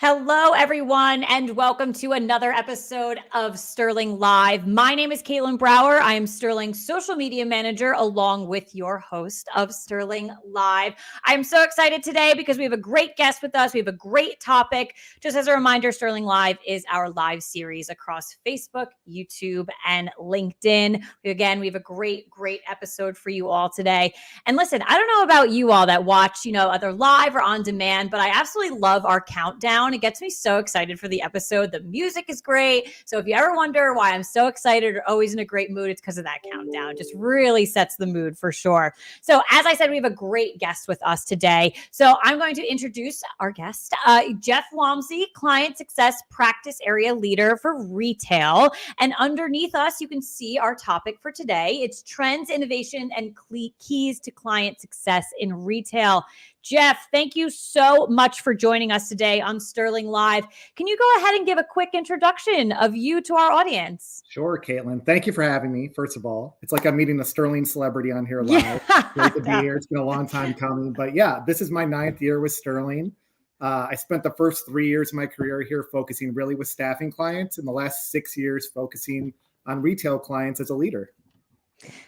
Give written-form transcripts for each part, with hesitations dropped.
Hello, everyone, and welcome to another episode of Sterling Live. My name is Caitlin Brower. I am Sterling's social media manager, along with your host of Sterling Live. I'm so excited today because we have a great guest with us. We have a great topic. Just as a reminder, Sterling Live is our live series across Facebook, YouTube, and LinkedIn. We have a great episode for you all today. And listen, I don't know about you all that watch, either live or on demand, but I absolutely love our countdown. It gets me so excited for the episode. The music is great. So if you ever wonder why I'm so excited or always in a great mood, it's because of that countdown. It just really sets the mood for sure. So as I said, we have a great guest with us today. So I'm going to introduce our guest, Jeff Walmsley, Client Success Practice Area Leader for Retail. And underneath us, you can see our topic for today. It's trends, innovation, and keys to client success in retail. Jeff, thank you so much for joining us today on Sterling Live. Can you go ahead and give a quick introduction of you to our audience? Sure, Caitlin. Thank you for having me, first of all. It's like I'm meeting a Sterling celebrity on here live. Great to be here. It's been a long time coming. But yeah, this is my 9th year with Sterling. I spent the first 3 years of my career here focusing really with staffing clients, and the last 6 years focusing on retail clients as a leader.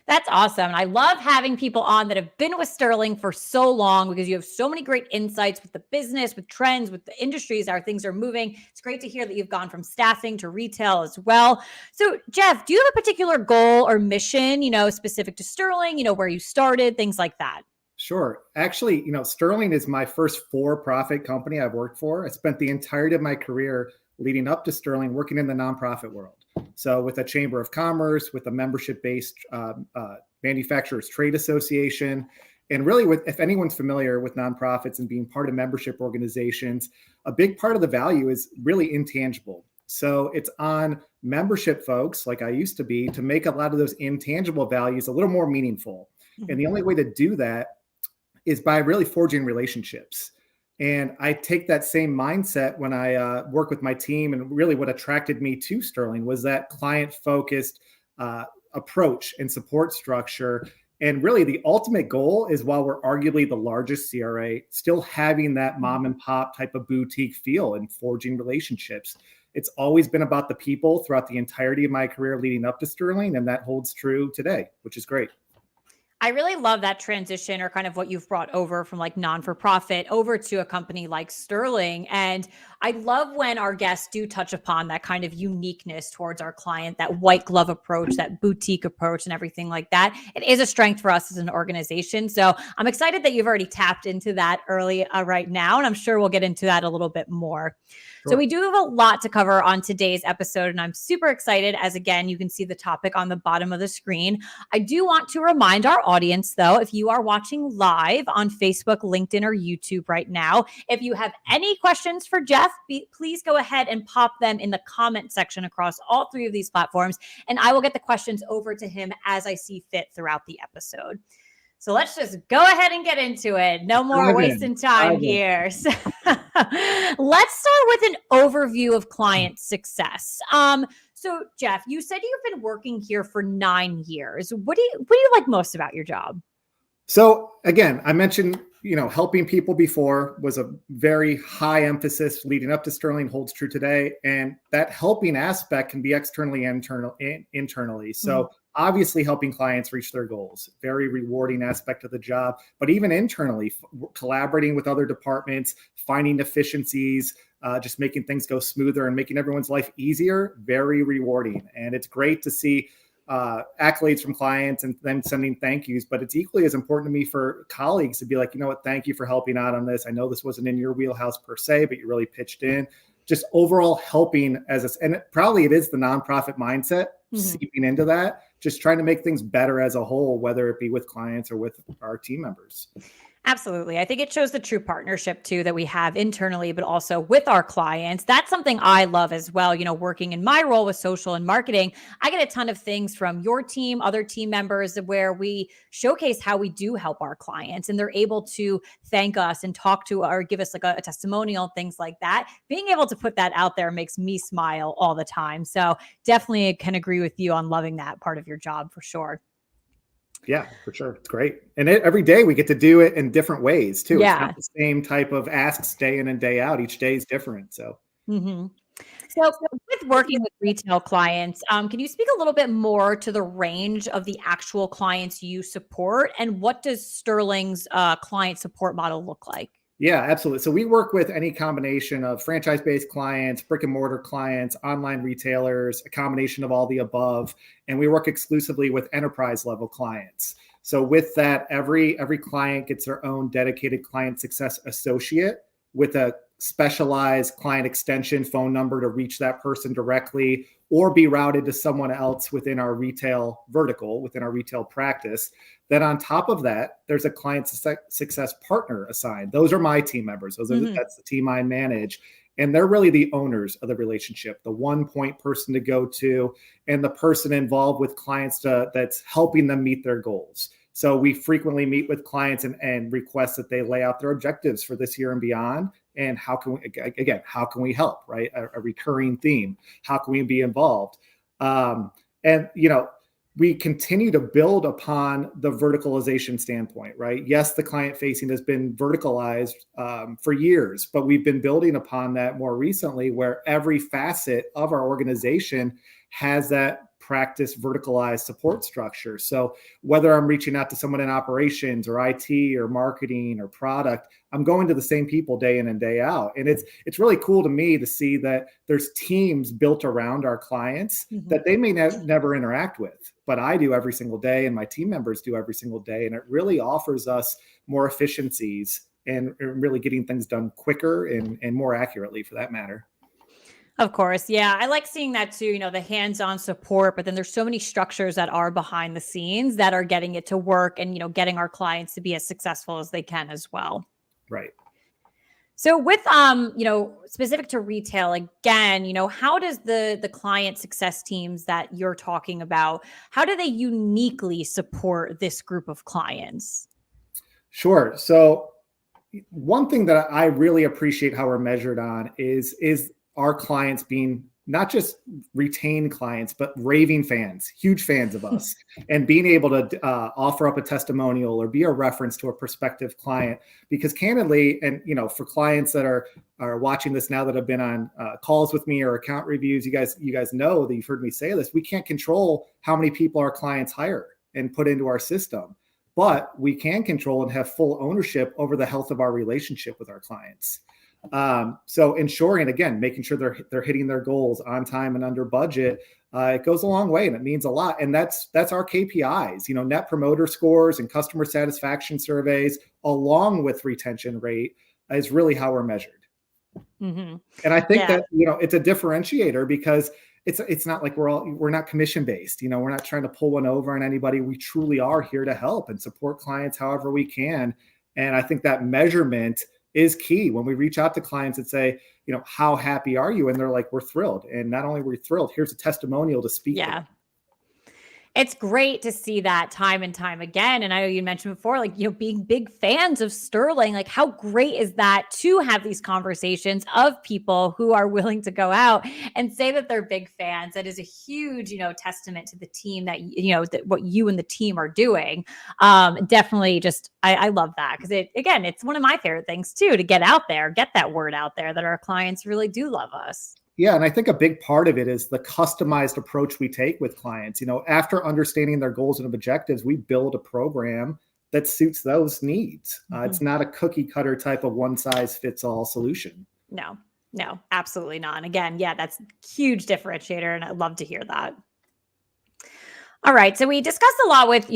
That's awesome. I love having people on that have been with Sterling for so long because you have so many great insights with the business, with trends, with the industries, how things are moving. It's great to hear that you've gone from staffing to retail as well. So, Jeff, do you have a particular goal or mission, specific to Sterling, where you started, things like that? Sure. Actually, Sterling is my first for-profit company I've worked for. I spent the entirety of my career leading up to Sterling working in the nonprofit world. So with a Chamber of Commerce, with a membership-based manufacturers trade association, and really if anyone's familiar with nonprofits and being part of membership organizations, a big part of the value is really intangible. So it's on membership folks, like I used to be, to make a lot of those intangible values a little more meaningful. Mm-hmm. And the only way to do that is by really forging relationships. And I take that same mindset when I work with my team. And really what attracted me to Sterling was that client-focused approach and support structure. And really the ultimate goal is, while we're arguably the largest CRA, still having that mom and pop type of boutique feel and forging relationships. It's always been about the people throughout the entirety of my career leading up to Sterling. And that holds true today, which is great. I really love that transition, or kind of what you've brought over from like non-for-profit over to a company like Sterling. And I love when our guests do touch upon that kind of uniqueness towards our client, that white glove approach, that boutique approach and everything like that. It is a strength for us as an organization. So I'm excited that you've already tapped into that early right now. And I'm sure we'll get into that a little bit more. Sure. So we do have a lot to cover on today's episode, and I'm super excited, as again, you can see the topic on the bottom of the screen. I do want to remind our audience, though, if you are watching live on Facebook, LinkedIn, or YouTube right now, if you have any questions for Jeff, please go ahead and pop them in the comment section across all 3 of these platforms, and I will get the questions over to him as I see fit throughout the episode. So let's just go ahead and get into it. No more wasting time here. So let's start with an overview of client success. So Jeff, you said you've been working here for 9 years. What do you like most about your job? So again, I mentioned, helping people before was a very high emphasis leading up to Sterling, holds true today. And that helping aspect can be externally and internally. So obviously helping clients reach their goals, very rewarding aspect of the job, but even internally, collaborating with other departments, finding efficiencies, just making things go smoother and making everyone's life easier, very rewarding. And it's great to see accolades from clients and then sending thank yous, but it's equally as important to me for colleagues to be like, thank you for helping out on this. I know this wasn't in your wheelhouse per se, but you really pitched in. Just overall helping and probably it is the nonprofit mindset seeping into that, just trying to make things better as a whole, whether it be with clients or with our team members. Absolutely. I think it shows the true partnership too that we have internally, but also with our clients. That's something I love as well. Working in my role with social and marketing, I get a ton of things from your team, other team members, where we showcase how we do help our clients, and they're able to thank us and talk to or give us like a testimonial, things like that. Being able to put that out there makes me smile all the time. So definitely can agree with you on loving that part of your job for sure. Yeah, for sure. It's great. And every day we get to do it in different ways too. It's Yeah. not the same type of asks day in and day out. Each day is different. So hmm So, with working with retail clients, can you speak a little bit more to the range of the actual clients you support, and what does Sterling's client support model look like? yeah, absolutely. So we work with any combination of franchise-based clients, brick and mortar clients, online retailers, a combination of all the above, and we work exclusively with enterprise level clients. So with that, every client gets their own dedicated client success associate with a specialized client extension phone number to reach that person directly or be routed to someone else within our retail vertical, within our retail practice. Then on top of that, there's a client success partner assigned. Those are my team members. That's the team I manage. And they're really the owners of the relationship, the one point person to go to, and the person involved with clients that's helping them meet their goals. So we frequently meet with clients and request that they lay out their objectives for this year and beyond. And how can we help, right? A recurring theme. How can we be involved? And we continue to build upon the verticalization standpoint, right? Yes, the client facing has been verticalized for years, but we've been building upon that more recently, where every facet of our organization has that practice verticalized support structure. So whether I'm reaching out to someone in operations or IT or marketing or product, I'm going to the same people day in and day out. And it's really cool to me to see that there's teams built around our clients that they may never interact with, but I do every single day and my team members do every single day. And it really offers us more efficiencies and really getting things done quicker and more accurately for that matter. Of course. Yeah. I like seeing that too, the hands-on support, but then there's so many structures that are behind the scenes that are getting it to work and, getting our clients to be as successful as they can as well. Right. So with, specific to retail, again, how does the client success teams that you're talking about, how do they uniquely support this group of clients? Sure. So one thing that I really appreciate how we're measured on is our clients being not just retained clients, but raving fans, huge fans of us, and being able to offer up a testimonial or be a reference to a prospective client. Because candidly, and for clients that are watching this now that have been on calls with me or account reviews, you guys know that you've heard me say this. We can't control how many people our clients hire and put into our system, but we can control and have full ownership over the health of our relationship with our clients. So ensuring, again, making sure they're hitting their goals on time and under budget, it goes a long way and it means a lot. And that's our KPIs, net promoter scores and customer satisfaction surveys, along with retention rate, is really how we're measured. And I think that, it's a differentiator because it's not like we're not commission based. We're not trying to pull one over on anybody. We truly are here to help and support clients however we can. And I think that measurement is key when we reach out to clients and say, how happy are you? And they're like, we're thrilled. And not only are we thrilled, here's a testimonial to speak to. It's great to see that time and time again. And I know you mentioned before, being big fans of Sterling, how great is that to have these conversations of people who are willing to go out and say that they're big fans. That is a huge, testament to the team that, that what you and the team are doing. Definitely I love that because it's one of my favorite things too, to get out there, get that word out there that our clients really do love us. Yeah. And I think a big part of it is the customized approach we take with clients. After understanding their goals and objectives, we build a program that suits those needs. It's not a cookie cutter type of one size fits all solution. No, absolutely not. And again, that's a huge differentiator. And I love to hear that. All right. So we discussed a lot with,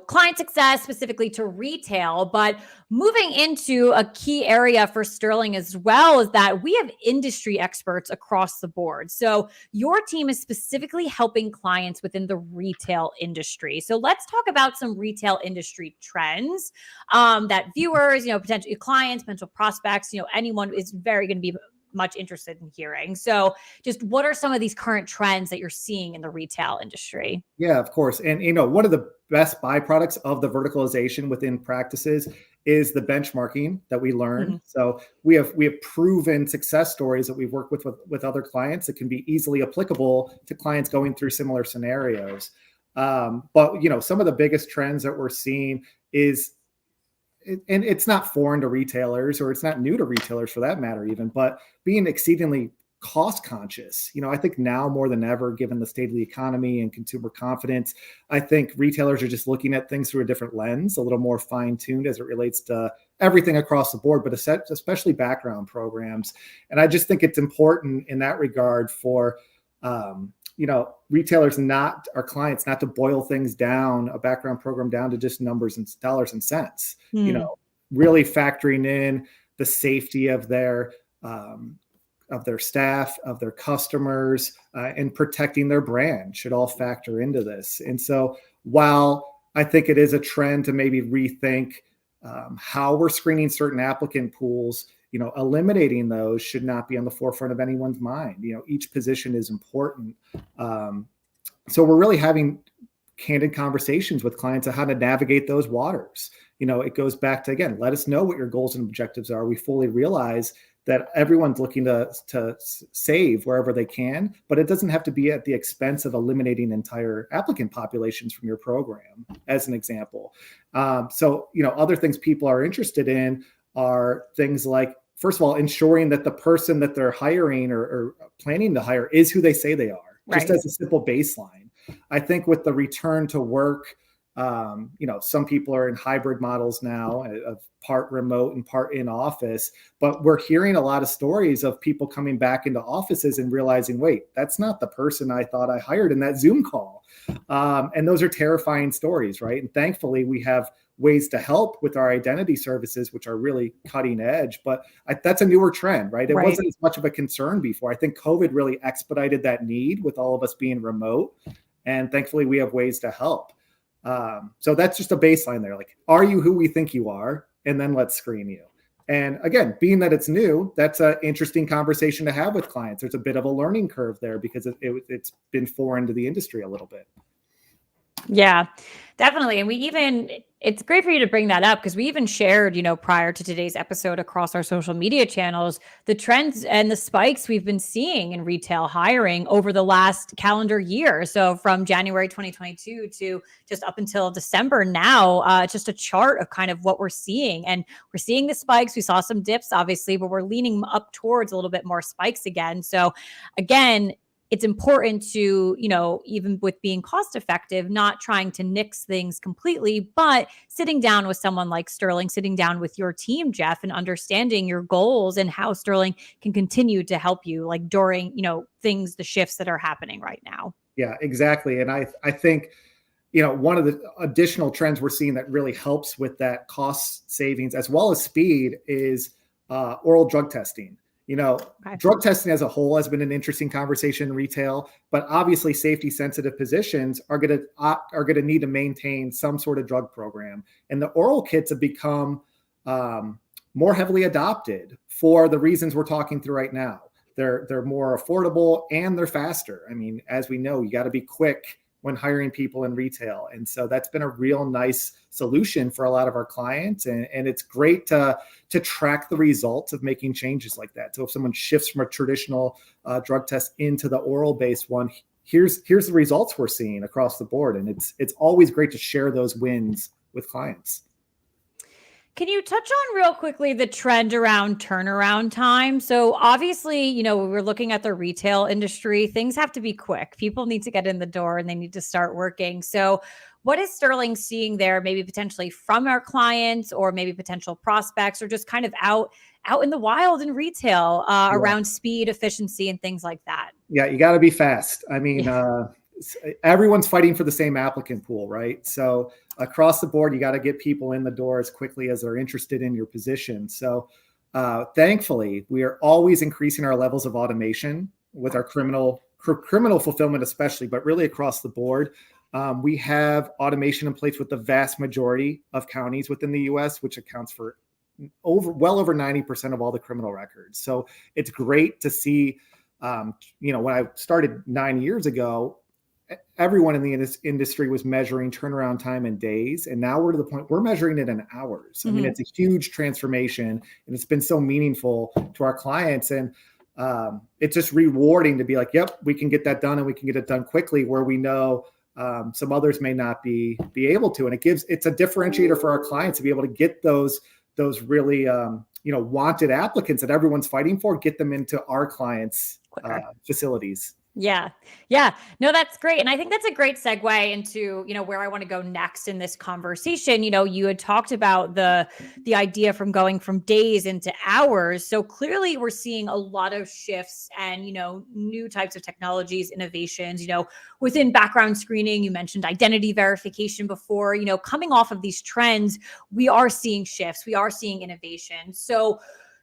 client success specifically to retail, but moving into a key area for Sterling as well is that we have industry experts across the board. So your team is specifically helping clients within the retail industry. So let's talk about some retail industry trends that viewers, potential clients, potential prospects, anyone is very going to be much interested in hearing. So just what are some of these current trends that you're seeing in the retail industry? Yeah, of course. And, one of the best byproducts of the verticalization within practices is the benchmarking that we learn. So we have proven success stories that we've worked with other clients that can be easily applicable to clients going through similar scenarios. But some of the biggest trends that we're seeing is, and it's not foreign to retailers, or it's not new to retailers for that matter even, but being exceedingly cost conscious. I think now more than ever, given the state of the economy and consumer confidence, I think retailers are just looking at things through a different lens, a little more fine tuned as it relates to everything across the board, but especially background programs. And I just think it's important in that regard for, retailers, our clients, not to boil things down, a background program down to just numbers and dollars and cents, really factoring in the safety of their staff, of their customers, and protecting their brand should all factor into this. And so while I think it is a trend to maybe rethink how we're screening certain applicant pools, eliminating those should not be on the forefront of anyone's mind. Each position is important. So we're really having candid conversations with clients on how to navigate those waters. It goes back to, again, let us know what your goals and objectives are. We fully realize that everyone's looking to save wherever they can, but it doesn't have to be at the expense of eliminating entire applicant populations from your program, as an example. So other things people are interested in are things like, first of all, ensuring that the person that they're hiring or planning to hire is who they say they are, just as a simple baseline. I think with the return to work, some people are in hybrid models now of part remote and part in office, but we're hearing a lot of stories of people coming back into offices and realizing, wait, that's not the person I thought I hired in that Zoom call. And those are terrifying stories, right? And thankfully we have ways to help with our identity services, which are really cutting edge, but that's a newer trend, right? It wasn't as much of a concern before. I think COVID really expedited that need with all of us being remote. And thankfully we have ways to help. So that's just a baseline there. Like, are you who we think you are? And then let's screen you. And again, being that it's new, that's an interesting conversation to have with clients. There's a bit of a learning curve there because it's been foreign to the industry a little bit. Yeah, definitely. And it's great for you to bring that up because we even shared, prior to today's episode across our social media channels, the trends and the spikes we've been seeing in retail hiring over the last calendar year. So from January 2022 to just up until December now, just a chart of kind of what we're seeing. And we're seeing the spikes. We saw some dips, obviously, but we're leaning up towards a little bit more spikes again. So again, it's important to, even with being cost effective, not trying to nix things completely, but sitting down with someone like Sterling, sitting down with your team, Jeff, and understanding your goals and how Sterling can continue to help you like during, the shifts that are happening right now. Yeah, exactly. And I think, one of the additional trends we're seeing that really helps with that cost savings as well as speed is oral drug testing. Drug testing as a whole has been an interesting conversation in retail, but obviously safety sensitive positions are going to need to maintain some sort of drug program. And the oral kits have become more heavily adopted for the reasons we're talking through right now. They're more affordable and they're faster. I mean, as we know, you got to be quick when hiring people in retail. And so that's been a real nice solution for a lot of our clients. And it's great to track the results of making changes like that. So if someone shifts from a traditional drug test into the oral-based one, here's the results we're seeing across the board. And it's always great to share those wins with clients. Can you touch on real quickly the trend around turnaround time? So obviously, when we're looking at the retail industry, things have to be quick. People need to get in the door and they need to start working. So what is Sterling seeing there, maybe potentially from our clients or maybe potential prospects or just kind of out in the wild in retail around speed, efficiency, and things like that? Yeah, you got to be fast. I mean, everyone's fighting for the same applicant pool, right? So across the board, you got to get people in the door as quickly as they're interested in your position. So thankfully, we are always increasing our levels of automation with our criminal fulfillment especially, but really across the board. We have automation in place with the vast majority of counties within the U.S., which accounts for well over 90% of all the criminal records. So it's great to see, when I started 9 years ago, everyone in the industry was measuring turnaround time in days. And now we're to the point we're measuring it in hours. Mm-hmm. I mean, it's a huge transformation and it's been so meaningful to our clients. And it's just rewarding to be like, yep, we can get that done and we can get it done quickly where we know Some others may not be able to, and it's a differentiator for our clients to be able to get those really wanted applicants that everyone's fighting for, get them into our clients' facilities. Yeah. Yeah. No, that's great. And I think that's a great segue into, where I want to go next in this conversation. You had talked about the idea from going from days into hours. So clearly we're seeing a lot of shifts and, new types of technologies, innovations, within background screening. You mentioned identity verification before, coming off of these trends, we are seeing shifts, we are seeing innovation. So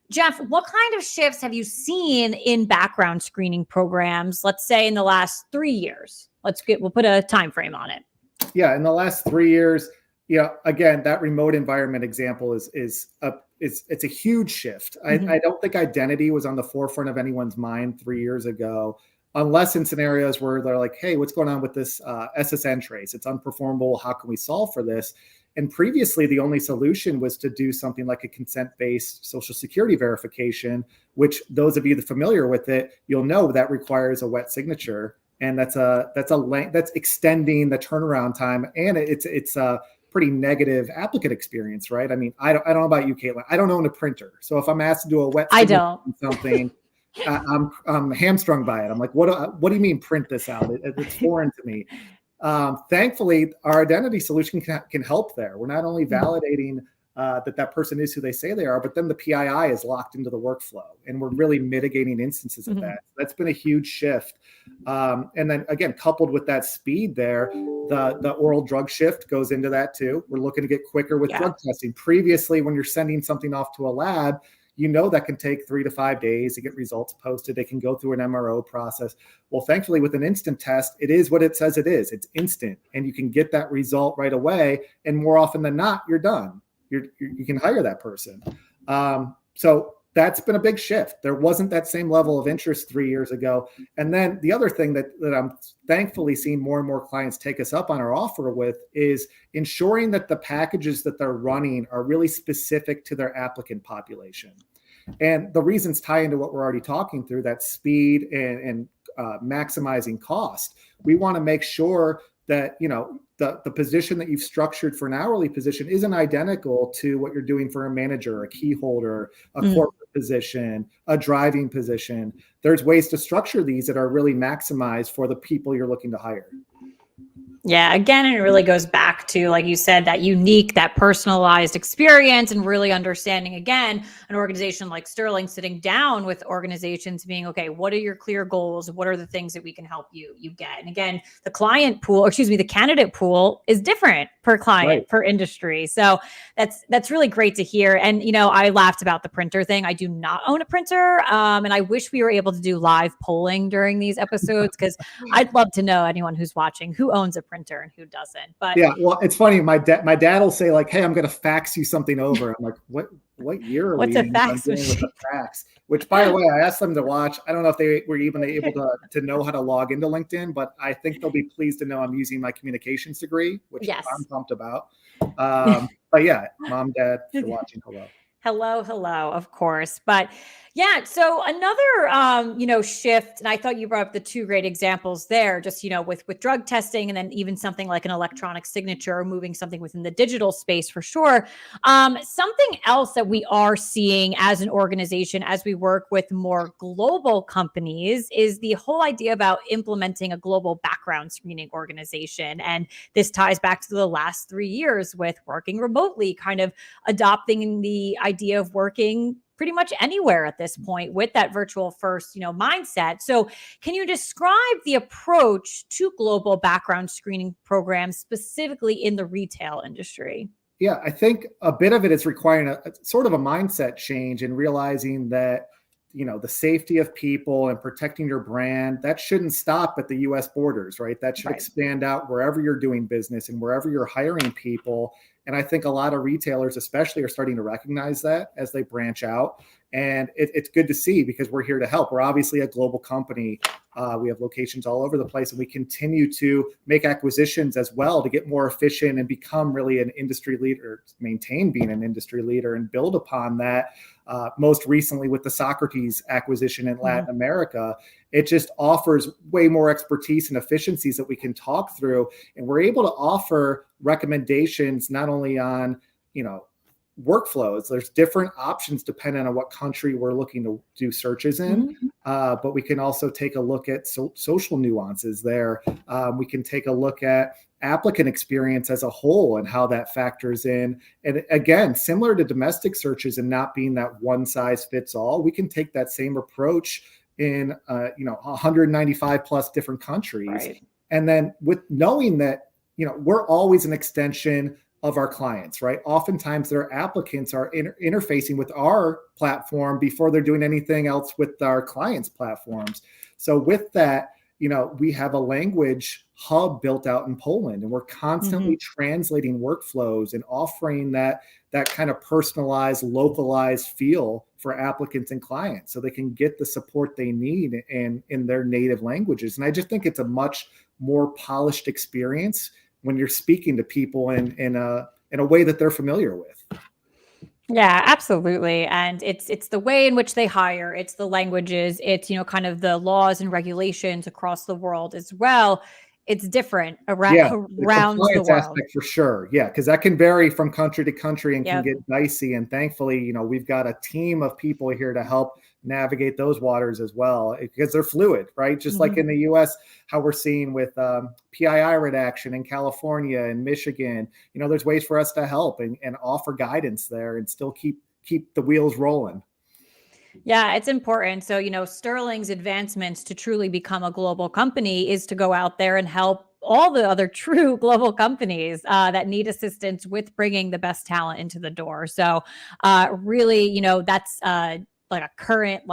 Jeff, what kind of shifts have you seen in background screening programs, let's say in the last 3 years? We'll put a time frame on it. Yeah, in the last 3 years, again, that remote environment example is a huge shift. Mm-hmm. I don't think identity was on the forefront of anyone's mind 3 years ago, unless in scenarios where they're like, hey, what's going on with this SSN trace? It's unperformable. How can we solve for this? And previously, the only solution was to do something like a consent-based Social Security verification, which those of you that are familiar with it, you'll know that requires a wet signature, and that's extending the turnaround time, and it's a pretty negative applicant experience, right? I mean, I don't know about you, Caitlin. I don't own a printer, so if I'm asked to do a wet signature on something, I'm hamstrung by it. I'm like, what do you mean print this out? It's foreign to me. Thankfully, our identity solution can help there. We're not only validating that person is who they say they are, but then the PII is locked into the workflow, and we're really mitigating instances of that. That's been a huge shift. And then again, coupled with that speed there, the oral drug shift goes into that too. We're looking to get quicker with drug testing. Previously, when you're sending something off to a lab, that can take 3 to 5 days to get results posted. They can go through an MRO process. Well, thankfully, with an instant test, it is what it says it is. It's instant, and you can get that result right away. And more often than not, you're done. You can hire that person. So that's been a big shift. There wasn't that same level of interest 3 years ago. And then the other thing that I'm thankfully seeing more and more clients take us up on our offer with is ensuring that the packages that they're running are really specific to their applicant population. And the reasons tie into what we're already talking through, that speed and maximizing cost. We want to make sure that, the position that you've structured for an hourly position isn't identical to what you're doing for a manager, a key holder, a corporate position, a driving position. There's ways to structure these that are really maximized for the people you're looking to hire. Yeah, again, it really goes back to, like you said, that unique, that personalized experience, and really understanding, again, an organization like Sterling sitting down with organizations being, okay, what are your clear goals? What are the things that we can help you get? And again, the candidate pool is different per client, per industry. So that's really great to hear. And, I laughed about the printer thing. I do not own a printer. And I wish we were able to do live polling during these episodes, because I'd love to know, anyone who's watching, who owns a printer and who doesn't. But yeah, well, it's funny. My dad will say, like, hey, I'm going to fax you something over. I'm like, what year are What's we a fax machine? With a fax? Which, by the way, I asked them to watch. I don't know if they were even able to know how to log into LinkedIn, but I think they'll be pleased to know I'm using my communications degree, which I'm pumped about. But yeah, Mom, Dad, if you're watching, Hello, of course. But yeah, so another, shift, and I thought you brought up the two great examples there, just, with drug testing, and then even something like an electronic signature, or moving something within the digital space for sure. Something else that we are seeing as an organization, as we work with more global companies, is the whole idea about implementing a global background screening organization. And this ties back to the last 3 years with working remotely, kind of adopting the idea of working pretty much anywhere at this point with that virtual first, mindset. So can you describe the approach to global background screening programs, specifically in the retail industry? Yeah, I think a bit of it is requiring a sort of a mindset change, and realizing that, the safety of people and protecting your brand, that shouldn't stop at the US borders, right? That should expand out wherever you're doing business and wherever you're hiring people. And I think a lot of retailers especially are starting to recognize that as they branch out. And it's good to see, because we're here to help. We're obviously a global company. We have locations all over the place, and we continue to make acquisitions as well to get more efficient and become really an industry leader, maintain being an industry leader and build upon that. Most recently with the Socrates acquisition in Latin America, it just offers way more expertise and efficiencies that we can talk through. And we're able to offer recommendations not only on, workflows. There's different options depending on what country we're looking to do searches in, but we can also take a look at social nuances there. We can take a look at applicant experience as a whole and how that factors in. And again, similar to domestic searches and not being that one size fits all, we can take that same approach in 195 plus different countries. Right. And then with knowing that, we're always an extension of our clients, right? Oftentimes their applicants are interfacing with our platform before they're doing anything else with our clients' platforms. So with that, we have a language hub built out in Poland, and we're constantly translating workflows and offering that kind of personalized, localized feel for applicants and clients so they can get the support they need in their native languages. And I just think it's a much more polished experience when you're speaking to people in a way that they're familiar with. Yeah, absolutely. And it's the way in which they hire, it's the languages, it's, kind of the laws and regulations across the world as well. It's different around The compliance the world. aspect for sure. Yeah, because that can vary from country to country and can Yep. get dicey. And thankfully, we've got a team of people here to help navigate those waters as well, because they're fluid, right? Just like in the US, how we're seeing with PII redaction in California and Michigan, there's ways for us to help and offer guidance there and still keep the wheels rolling. Yeah, it's important. So, Sterling's advancements to truly become a global company is to go out there and help all the other true global companies that need assistance with bringing the best talent into the door. So, really, that's like a current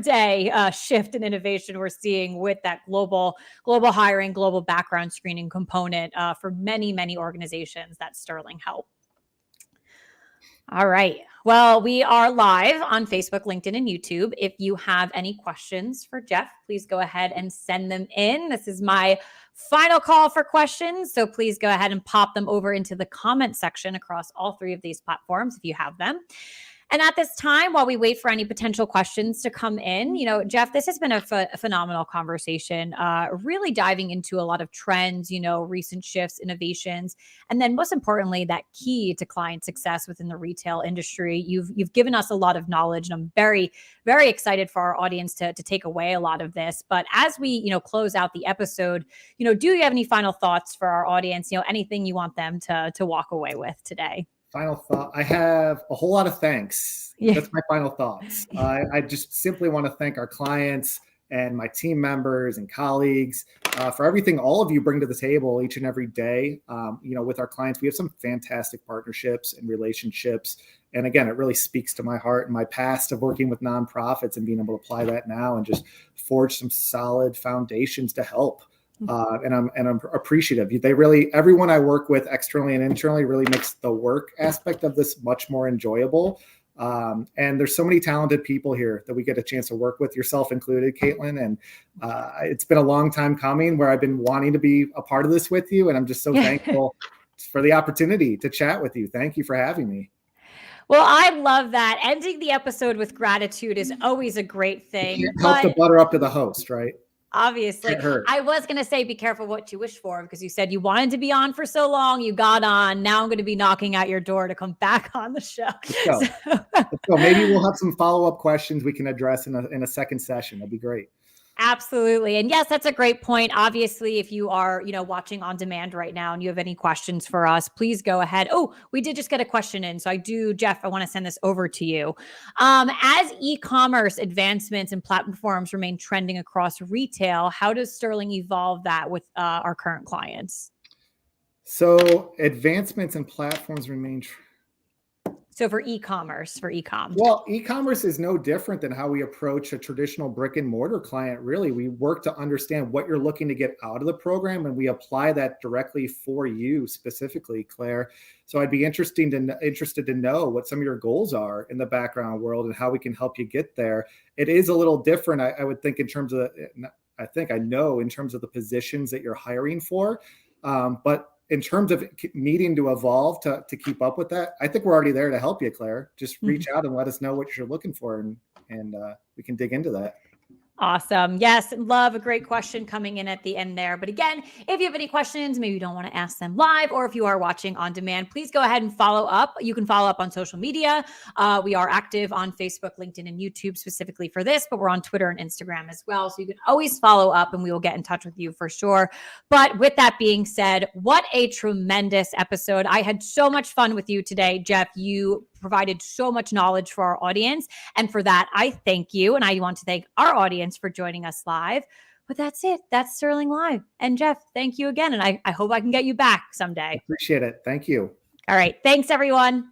day shift in innovation we're seeing with that global hiring, global background screening component for many organizations that Sterling help. All right. Well, we are live on Facebook, LinkedIn, and YouTube. If you have any questions for Jeff, please go ahead and send them in. This is my final call for questions. So please go ahead and pop them over into the comment section across all three of these platforms if you have them. And at this time, while we wait for any potential questions to come in, Jeff, this has been a phenomenal conversation, really diving into a lot of trends, recent shifts, innovations, and then most importantly, that key to client success within the retail industry. You've given us a lot of knowledge, and I'm very, very excited for our audience to take away a lot of this. But as we, close out the episode, do you have any final thoughts for our audience? Anything you want them to walk away with today? Final thought. I have a whole lot of thanks. Yeah. That's my final thoughts. I just simply want to thank our clients and my team members and colleagues for everything all of you bring to the table each and every day. With our clients, we have some fantastic partnerships and relationships. And again, it really speaks to my heart and my past of working with nonprofits and being able to apply that now and just forge some solid foundations to help. And I'm appreciative. Everyone I work with externally and internally really makes the work aspect of this much more enjoyable. And there's so many talented people here that we get a chance to work with, yourself included, Caitlin. And it's been a long time coming where I've been wanting to be a part of this with you. And I'm just so thankful for the opportunity to chat with you. Thank you for having me. Well, I love that. Ending the episode with gratitude is always a great thing. You can't help to butter up to the host, right? Obviously. I was going to say, be careful what you wish for, because you said you wanted to be on for so long. You got on. Now I'm going to be knocking at your door to come back on the show. Let's go. Maybe we'll have some follow-up questions we can address in a second session. That'd be great. Absolutely. And yes, that's a great point. Obviously, if you are, watching on demand right now and you have any questions for us, please go ahead. Oh, we did just get a question in. So Jeff, I want to send this over to you. As e-commerce advancements and platforms remain trending across retail, how does Sterling evolve that with our current clients? So advancements and platforms remain So for e-commerce, for e-com. Well, e-commerce is no different than how we approach a traditional brick and mortar client. Really, we work to understand what you're looking to get out of the program, and we apply that directly for you specifically, Claire. So I'd be interested to know what some of your goals are in the background world and how we can help you get there. It is a little different, I would think, in terms of I know in terms of the positions that you're hiring for. But in terms of needing to evolve to keep up with that, I think we're already there to help you, Claire. Just reach out and let us know what you're looking for, and we can dig into that. Awesome. Yes. Love a great question coming in at the end there. But again, if you have any questions, maybe you don't want to ask them live, or if you are watching on demand, please go ahead and follow up. You can follow up on social media. We are active on Facebook, LinkedIn, and YouTube specifically for this, but we're on Twitter and Instagram as well. So you can always follow up and we will get in touch with you for sure. But with that being said, what a tremendous episode. I had so much fun with you today, Jeff. You provided so much knowledge for our audience. And for that, I thank you. And I want to thank our audience for joining us live. But that's it. That's Sterling Live. And Jeff, thank you again. And I hope I can get you back someday. Appreciate it. Thank you. All right. Thanks, everyone.